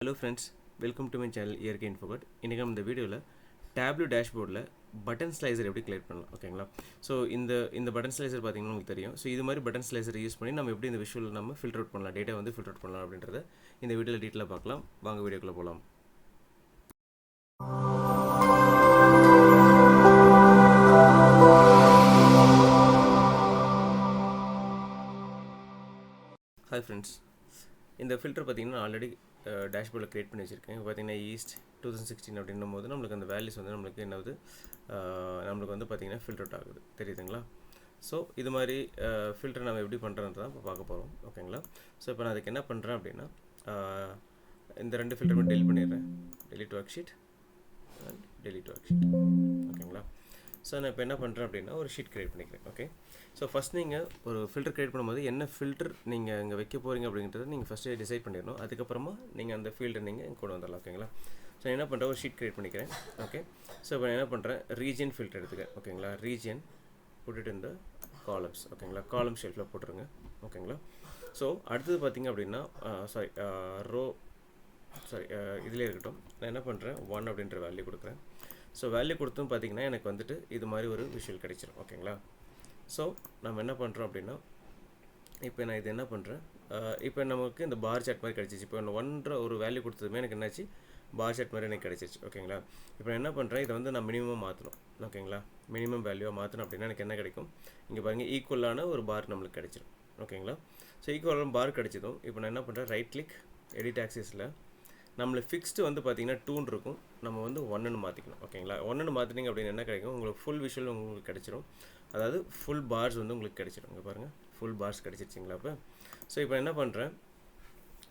Hello friends, welcome to my channel இயற்கை இன்ஃபோகட். இன்றைக்கி நம்ம இந்த வீடியோவில் டேப்லோ டேஷ்போர்டில் பட்டன் ஸ்லைசர் எப்படி கிரியேட் பண்ணலாம் ஓகேங்களா. ஸோ இந்த பட்டன் ஸ்லைசர் பார்த்தீங்கன்னா உங்களுக்கு தெரியும். ஸோ இது மாதிரி பட்டன் ஸ்லைசர் யூஸ் பண்ணி நம்ம எப்படி இந்த விஷுவல் நம்ம ஃபில்டர் அவுட் பண்ணலாம், டேட்டா வந்து ஃபில்டர் அவுட் பண்ணலாம் அப்படின்றத இந்த வீடியோவில் டீட்டெயிலாக பார்க்கலாம். வாங்க வீடியோக்குள்ளே போகலாம். ஹாய் ஃப்ரெண்ட்ஸ், இந்த ஃபில்டர் பார்த்தீங்கன்னா ஆல்ரெடி டேஷ்போர்டில் க்ரியேட் பண்ணி வச்சுருக்கேன். இப்போ பார்த்தீங்கன்னா ஈஸ்ட் 2016 அப்படின்னும் போது நம்மளுக்கு அந்த வேல்யூஸ் வந்து நம்மளுக்கு என்னது நம்மளுக்கு வந்து பார்த்திங்கன்னா ஃபில்டர் அவுட் ஆகுது, தெரியுதுங்களா. ஸோ இது மாதிரி ஃபில்டர் நம்ம எப்படி பண்ணுறது தான் இப்போ பார்க்க போகிறோம் ஓகேங்களா. ஸோ இப்போ நான் அதுக்கு என்ன பண்ணுறேன் அப்படின்னா இந்த ரெண்டு ஃபில்டருமே டெலிட் பண்ணிடுறேன். Delete work sheet and delete work sheet ஓகேங்களா. ஸோ நான் இப்போ என்ன பண்ணுறேன் அப்படின்னா ஒரு ஷீட் க்ரியேட் பண்ணிக்கிறேன். ஓகே, ஸோ ஃபஸ்ட் நீங்கள் ஒரு ஃபில்டர் க்ரியேட் பண்ணும்போது என்ன ஃபில்டர் நீங்கள் இங்கே வைக்க போகிறீங்க அப்படிங்கிறத நீங்கள் ஃபஸ்ட்டு டிசைட் பண்ணிடணும். அதுக்கப்புறமா நீங்கள் அந்த ஃபீல்டை நீங்கள் கொண்டு வந்துடலாம் ஓகேங்களா. ஸோ என்ன பண்ணுறேன், ஒரு ஷீட் க்ரியேட் பண்ணிக்கிறேன். ஓகே, ஸோ இப்போ நான் என்ன பண்ணுறேன், ரீஜியன் ஃபில்டர் எடுத்துக்கிறேன் ஓகேங்களா. ரீஜியன் போட்டுட்டு இந்த காலம்ஸ் ஓகேங்களா, காலம் ஷெல்ஃபில் போட்டுருங்க ஓகேங்களா. ஸோ அடுத்தது பார்த்திங்க அப்படின்னா இதிலே இருக்கட்டும். நான் என்ன பண்ணுறேன், 1 அப்படின்ற வேல்யூ கொடுக்குறேன். ஸோ வேல்யூ கொடுத்தும் பார்த்திங்கன்னா எனக்கு வந்துட்டு இது மாதிரி ஒரு விஷுவல் கிடைச்சிரும் ஓகேங்களா. ஸோ நம்ம என்ன பண்ணுறோம் அப்படின்னா இப்போ நான் இது என்ன பண்ணுறேன், இப்போ நமக்கு இந்த பார் சார்ட் மாதிரி கிடச்சிச்சு. இப்போ நான் 1 ஒரு வேல்யூ கொடுத்ததுமே எனக்கு என்னாச்சு, பார் சார்ட் மாதிரி எனக்கு கிடச்சிருச்சு ஓகேங்களா. இப்போ நான் என்ன பண்ணுறேன், இதை வந்து நான் மினிமம் மாற்றணும் ஓகேங்களா. மினிமம் வேல்யூவாக மாற்றணும் அப்படின்னா எனக்கு என்ன கிடைக்கும், இங்கே பாருங்கள் ஈக்குவலான ஒரு பார் நம்மளுக்கு கிடச்சிரும் ஓகேங்களா. ஸோ ஈக்குவலான பார் கிடச்சதும் இப்போ நான் என்ன பண்ணுறேன், ரைட் கிளிக் எடிட் ஆக்சிஸில் நம்மளுக்கு ஃபிக்ஸ்டு வந்து பார்த்திங்கன்னா 2 இருக்கும், நம்ம வந்து 1ன்னு மாற்றிக்கணும் ஓகேங்களா. 1ன்னு மாற்றினீங்க அப்படின்னு என்ன கிடைக்கும், உங்களுக்கு ஃபுல் விஷுவல் உங்களுக்கு கிடச்சிரும். அதாவது ஃபுல் பார்ஸ் வந்து உங்களுக்கு கிடச்சிடும். இங்கே பாருங்கள், ஃபுல் பார்ஸ் கிடச்சிருச்சிங்களா. இப்போ ஸோ இப்போ என்ன பண்ணுறேன்,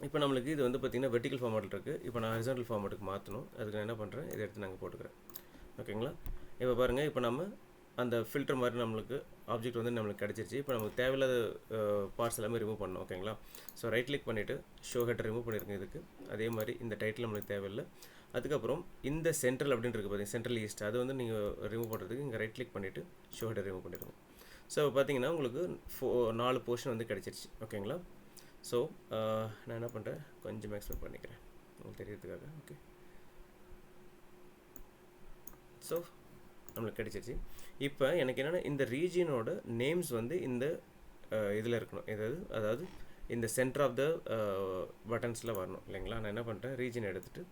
இப்போ நம்மளுக்கு இது வந்து பார்த்திங்கன்னா வெர்டிக்கல் ஃபார்மேட்டில் இருக்குது. இப்போ நான் ஹரிசாண்டல் ஃபார்மேட்டுக்கு மாற்றணும். அதுக்கு நான் என்ன பண்ணுறேன், இதை எடுத்து நாங்கள் போட்டுக்கிறேன் ஓகேங்களா. இப்போ பாருங்கள், இப்போ நம்ம அந்த ஃபில்டர் மாதிரி நம்மளுக்கு ஆப்ஜெக்ட் வந்து நம்மளுக்கு கிடச்சிருச்சு. இப்போ நமக்கு தேவையில்லாத பார்ட்ஸ் எல்லாமே ரிமூவ் பண்ணணும் ஓகேங்களா. ஸோ ரைட் கிளிக் பண்ணிவிட்டு ஷோ ஹெட்டர் ரிமூவ் பண்ணியிருங்க இதுக்கு. அதே மாதிரி இந்த டைட்டில் நம்மளுக்கு தேவையில்லை. அதுக்கப்புறம் இந்த சென்ட்ரல் அப்படின்றது பார்த்தீங்கன்னா சென்ட்ரல் ஈஸ்ட் அது வந்து நீங்கள் ரிமூவ் பண்ணுறதுக்கு இங்கே ரைட் கிளிக் பண்ணிவிட்டு ஷோ ஹெட்டர் ரிமூவ் பண்ணிடுங்க. ஸோ பார்த்தீங்கன்னா உங்களுக்கு 4 போர்ஷன் வந்து கிடச்சிருச்சு ஓகேங்களா. ஸோ நான் என்ன பண்ணுறேன், கொஞ்சம் எக்ஸ்பிளைன் பண்ணிக்கிறேன் உங்களுக்கு தெரியறதுக்காக. ஓகே, ஸோ நம்மளுக்கு கிடச்சிருச்சு. இப்போ எனக்கு என்னென்னா இந்த ரீஜியனோட நேம்ஸ் வந்து இந்த இதில் இருக்கணும், அதாவது இந்த சென்டர் ஆஃப் த பட்டன்ஸில் வரணும் இல்லைங்களா. நான் என்ன பண்ணுறேன், ரீஜன் எடுத்துகிட்டு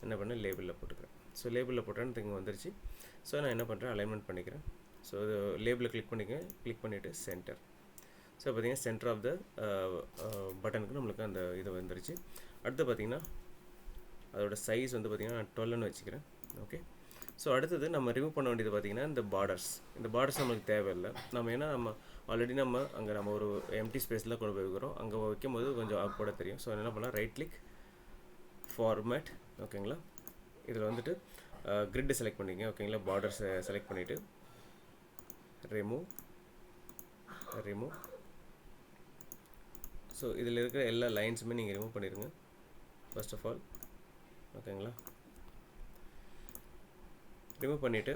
என்ன பண்ணேன், லேபிளில் போட்டுக்கிறேன். ஸோ லேபிளில் போட்டேன்னு இங்கே வந்துருச்சு. ஸோ நான் என்ன பண்ணுறேன், அலைன்மெண்ட் பண்ணிக்கிறேன். ஸோ இது லேபிளில் கிளிக் பண்ணிவிட்டு சென்டர். ஸோ பார்த்திங்கன்னா சென்டர் ஆஃப் த பட்டனுக்கு நம்மளுக்கு அந்த இது வந்துருச்சு. அடுத்து பார்த்திங்கன்னா அதோட சைஸ் வந்து பார்த்திங்கன்னா நான் 12ன்னு வச்சுக்கிறேன். ஓகே, ஸோ அடுத்தது நம்ம ரிமூவ் பண்ண வேண்டியது பார்த்திங்கன்னா இந்த பார்டர்ஸ் நம்மளுக்கு தேவையில்லை. நம்ம ஆல்ரெடி அங்கே நம்ம ஒரு எம்டி ஸ்பேஸில் கொண்டு போய் வைக்கிறோம். அங்கே வைக்கும்போது கொஞ்சம் போட தெரியும். ஸோ என்ன பண்ணலாம், ரைட் கிளிக் ஃபார்மேட் ஓகேங்களா. இதில் வந்துட்டு கிரிட்டு செலக்ட் பண்ணிக்கங்க ஓகேங்களா. பார்டர்ஸை செலக்ட் பண்ணிவிட்டு ரிமூவ். ஸோ இதில் இருக்கிற எல்லா லைன்ஸுமே நீங்கள் ரிமூவ் பண்ணிடுங்க ஃபர்ஸ்ட் ஆஃப் ஆல் ஓகேங்களா. ரிமூவ் பண்ணிவிட்டு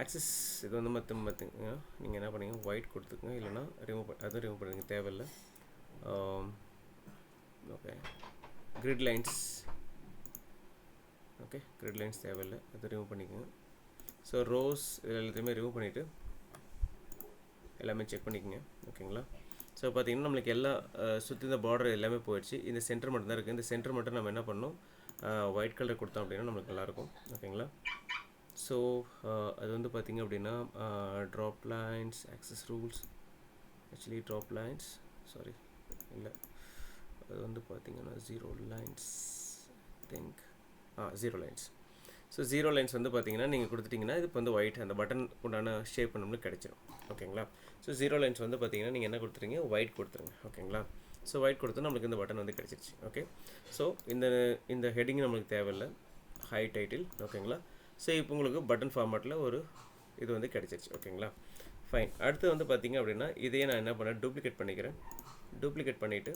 ஆக்சிஸ் இது வந்து பார்த்திங்கன்னா நீங்கள் என்ன பண்ணுங்க, ஒயிட் கொடுத்துக்குங்க, இல்லைனா அதுவும் ரிமூவ் பண்ணுங்க, தேவையில்லை. ஓகே, கிரிட் லைன்ஸ் தேவையில்லை, அது ரிமூவ் பண்ணிக்கோங்க. ஸோ ரோஸ் இது எல்லாத்தையுமே ரிமூவ் பண்ணிவிட்டு எல்லாமே செக் பண்ணிக்கோங்க ஓகேங்களா. ஸோ பார்த்திங்கன்னா நம்மளுக்கு எல்லா சுற்றி இந்த பார்டர் எல்லாமே போயிடுச்சு. இந்த சென்டர் மட்டும் தான் இருக்குது. இந்த சென்டர் மட்டும் நம்ம என்ன பண்ணணும், ஒயிட் கலர் கொடுத்தோம் அப்படின்னா நம்மளுக்கு நல்லாயிருக்கும் ஓகேங்களா. ஸோ அது வந்து பார்த்திங்க அப்படின்னா drop lines access rules drop lines இல்லை, அது வந்து பார்த்திங்கன்னா 0 lines think 0 lines. So 0 lines வந்து பார்த்திங்கன்னா நீங்கள் கொடுத்துட்டிங்கன்னா இது இப்போ வந்து ஒயிட் அந்த பட்டன் உண்டான ஷேப் நம்மளுக்கு கிடச்சிடும் ஓகேங்களா. ஸோ 0 லைன்ஸ் வந்து பார்த்திங்கன்னா நீங்கள் என்ன கொடுத்துருங்க, ஒயிட் கொடுத்துருங்க ஓகேங்களா. ஸோ ஒயிட் கொடுத்து நம்மளுக்கு இந்த பட்டன் வந்து கிடச்சிருச்சு. ஓகே, ஸோ இந்த ஹெட்டிங் நம்மளுக்கு தேவையில்லை, ஹை டைட்டில் ஓகேங்களா. ஸோ இப்போ உங்களுக்கு பட்டன் ஃபார்மேட்டில் ஒரு இது வந்து கிடச்சிருச்சு ஓகேங்களா. ஃபைன். அடுத்து வந்து பார்த்திங்க அப்படின்னா இதையே நான் என்ன பண்ணேன், டூப்ளிகேட் பண்ணிவிட்டு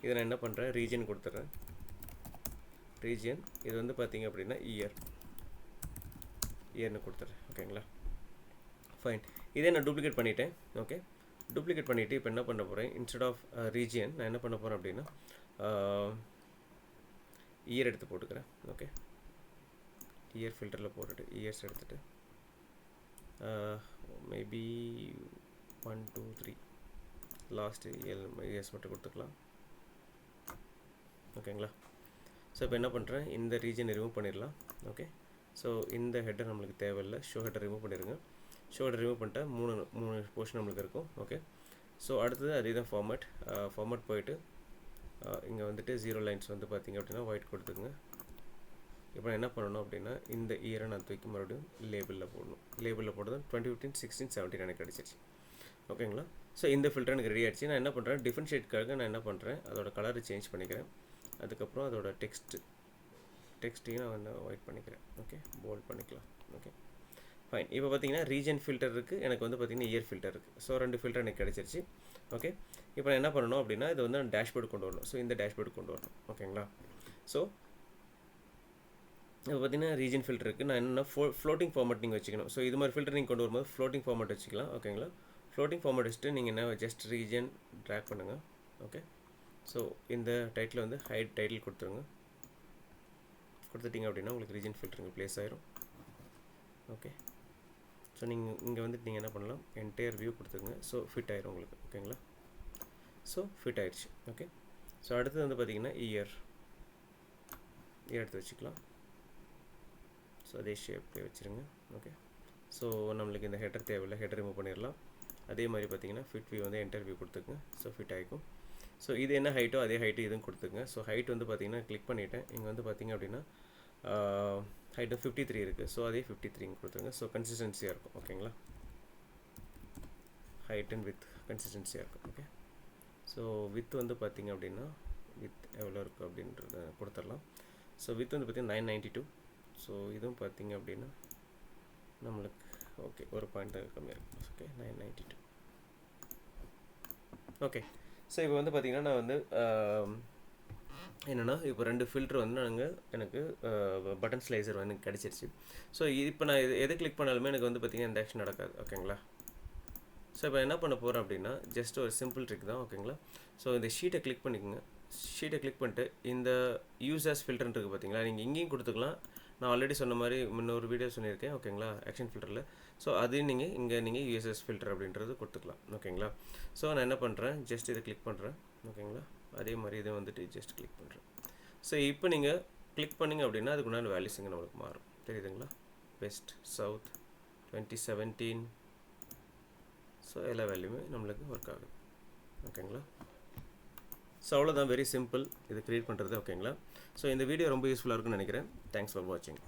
இதை நான் என்ன பண்ணுறேன், ரீஜன் கொடுத்துட்றேன். ரீஜியன் இது வந்து பார்த்திங்க அப்படின்னா இயர்னு கொடுத்துட்றேன் ஓகேங்களா. ஃபைன். இதே நான் டூப்ளிகேட் பண்ணிவிட்டேன். ஓகே, டூப்ளிகேட் பண்ணிவிட்டு இப்போ என்ன பண்ண போகிறேன், இன்ஸ்டெட் ஆஃப் ரீஜியன் நான் என்ன பண்ண போகிறேன் அப்படின்னா இயர் எடுத்து போட்டுக்கிறேன். ஓகே, இயர் ஃபில்டரில் போட்டுட்டு இயர்ஸ் எடுத்துகிட்டு மேபி 1 2 3 லாஸ்ட்டு இயர்ஸ் மட்டும் கொடுத்துக்கலாம். ஓகேங்களா? ஸோ இப்போ என்ன பண்ணுறேன், இந்த ரீஜன் ரிமூவ் பண்ணிடலாம். ஓகே, ஸோ இந்த ஹெட்டர் நம்மளுக்கு தேவையில்லை. ஷோ ஹெட்டர் ரிமூவ் பண்ணிடுங்க. ஷோ ஹெட்டர் ரிமூவ் பண்ணிட்டா மூணு போர்ஷன் நம்மளுக்கு இருக்கும். ஓகே, ஸோ அடுத்தது அதே தான் ஃபார்மேட் போயிட்டு இங்கே வந்துட்டு 0 லைன்ஸ் வந்து பார்த்திங்க அப்படின்னா ஒயிட் கொடுத்துக்குங்க. இப்போ நான் என்ன பண்ணணும் அப்படின்னா இந்த இயரை நான் தூக்கி மறுபடியும் லேபிளில் போடணும். லேபிளில் போட்டது 2015 16 17 எனக்கு கிடச்சிருச்சு. ஓகேங்களா? ஸோ இந்த ஃபில்டர் எனக்கு ரெடி ஆகிடுச்சு. நான் என்ன பண்ணுறேன், டிஃப்ரென்ஷியேட்காக நான் என்ன பண்ணுறேன், அதோட கலரை சேஞ்ச் பண்ணிக்கிறேன். அதுக்கப்புறம் அதோட டெக்ஸ்ட்டையும் நான் வந்து ஒயிட் பண்ணிக்கிறேன். ஓகே, போல்ட் பண்ணிக்கலாம். Okay, fine. இப்போ பார்த்தீங்கன்னா ரீஜன் ஃபில்டர் இருக்குது, எனக்கு வந்து பார்த்திங்கன்னா இயர் ஃபில்டர் இருக்குது. ஸோ 2 ஃபில்டர் எனக்கு கிடச்சிருச்சு. ஓகே, இப்போ நான் என்ன பண்ணணும் அப்படின்னா இது வந்து நான் டேஷ்போர்டு கொண்டு வரணும். ஸோ இந்த டேஷ்போர்டு கொண்டு வரணும். ஓகேங்களா? ஸோ இப்போ பார்த்தீங்கன்னா ரீஜன் ஃபில்டர் இருக்குது. நான் என்னென்னா ஃப்ளோட்டிங் ஃபார்மேட் நீங்கள் வச்சுக்கணும். ஸோ இது மாதிரி ஃபில்டர் நீங்கள் கொண்டு வரும்போது ஃப்ளோட்டிங் ஃபார்மேட் வச்சுக்கலாம். ஓகேங்களா? ஃப்ளோட்டிங் ஃபார்மேட் வச்சுட்டு நீங்கள் என்ன ஜஸ்ட் ரீஜன் ட்ராக் பண்ணுங்கள். ஓகே, ஸோ இந்த டைட்டில் வந்து ஹைட் டைட்டில் கொடுத்துருங்க. கொடுத்துட்டிங்க அப்படின்னா உங்களுக்கு ரீஜன் ஃபில்டருங்க ப்ளேஸ் ஆயிரும். ஓகே, ஸோ நீங்கள் இங்கே வந்துட்டு நீங்கள் என்ன பண்ணலாம், என்டையர் வியூ கொடுத்துருங்க. ஸோ ஃபிட் ஆயிரும் உங்களுக்கு. ஓகேங்களா? ஸோ ஃபிட் ஆயிடுச்சு. ஓகே, ஸோ அடுத்தது வந்து பார்த்திங்கன்னா இயர் எடுத்து வச்சுக்கலாம். ஸோ அதே ஷேப்லேயே வச்சுருங்க. ஓகே, ஸோ நம்மளுக்கு இந்த ஹெட்டர் தேவையில்லை, ஹெட்டர் ரிமூவ் பண்ணிடலாம். அதே மாதிரி பார்த்திங்கன்னா ஃபிட் வியூ வந்து என்டர் வியூ கொடுத்துக்குங்க. ஸோ ஃபிட் ஆகிக்கும். ஸோ இது என்ன ஹைட்டோ அதே ஹைட்டு இதுவும் கொடுத்துக்குங்க. ஸோ ஹைட் வந்து பார்த்திங்கன்னா கிளிக் பண்ணிவிட்டேன். இங்கே வந்து பார்த்திங்க அப்படின்னா ஹைட்டு 53 இருக்குது. ஸோ அதே 53 கொடுத்துருங்க. ஸோ கன்சிஸ்டன்சியாக இருக்கும். ஓகேங்களா? ஹைட் அண்ட் வித் கன்சிஸ்டன்சியாக இருக்கும். ஓகே, ஸோ வித் வந்து பார்த்திங்க அப்படின்னா வித் எவ்வளோ இருக்குது அப்படின்றத கொடுத்துடலாம். ஸோ வித் வந்து பார்த்திங்கன்னா 992. ஸோ இதுவும் பார்த்திங்க அப்படின்னா நம்மளுக்கு ஓகே ஒரு பாயிண்ட் கம்மியாக இருக்கும். ஓகே, 992. ஓகே, ஸோ இப்போ வந்து பார்த்திங்கன்னா நான் வந்து என்னென்னா இப்போ 2 ஃபில்ட்ரு வந்து எனக்கு பட்டன் ஸ்லைசர் வந்து கிடச்சிருச்சு. ஸோ இப்போ நான் எதை கிளிக் பண்ணாலுமே எனக்கு வந்து பார்த்திங்கன்னா இந்த ஆக்ஷன் நடக்காது. ஓகேங்களா? ஸோ இப்போ என்ன பண்ண போகிறேன் அப்படின்னா ஜஸ்ட் ஒரு சிம்பிள் ட்ரிக் தான். ஓகேங்களா? ஸோ இந்த ஷீட்டை கிளிக் பண்ணிக்கோங்க. ஷீட்டை கிளிக் பண்ணிட்டு இந்த யூசர்ஸ் ஃபில்டர்னு இருக்குது பார்த்தீங்களா, நீங்கள் இங்கேயும் கொடுத்துக்கலாம். நான் ஆல்ரெடி சொன்ன மாதிரி முன்னொரு வீடியோ சொல்லியிருக்கேன். ஓகேங்களா? ஆக்ஷன் ஃபில்டரில். ஸோ அதையும் நீங்கள் யூஎஸ்எஸ் ஃபில்டர் அப்படின்றது கொடுத்துக்கலாம். ஓகேங்களா? ஸோ நான் என்ன பண்ணுறேன், ஜஸ்ட் இதை கிளிக் பண்ணுறேன். ஓகேங்களா? அதே மாதிரி இதை வந்துட்டு ஜஸ்ட் கிளிக் பண்ணுறேன். ஸோ இப்போ நீங்கள் கிளிக் பண்ணிங்க அப்படின்னா அதுக்கு உண்டான வேல்யூஸ் இங்கே நம்மளுக்கு மாறும். தெரியுதுங்களா? West south 2017. ஸோ எல்லா வேல்யூமே நம்மளுக்கு ஒர்க் ஆகுது. ஓகேங்களா? ஸோ அவ்வளோதான், வெரி சிம்பிள் இது க்ரியேட் பண்ணுறது. ஓகேங்களா? ஸோ இந்த வீடியோ ரொம்ப யூஸ்ஃபுல்லாக இருக்குன்னு நினைக்கிறேன். தேங்க்ஸ் ஃபார் வாட்சிங்.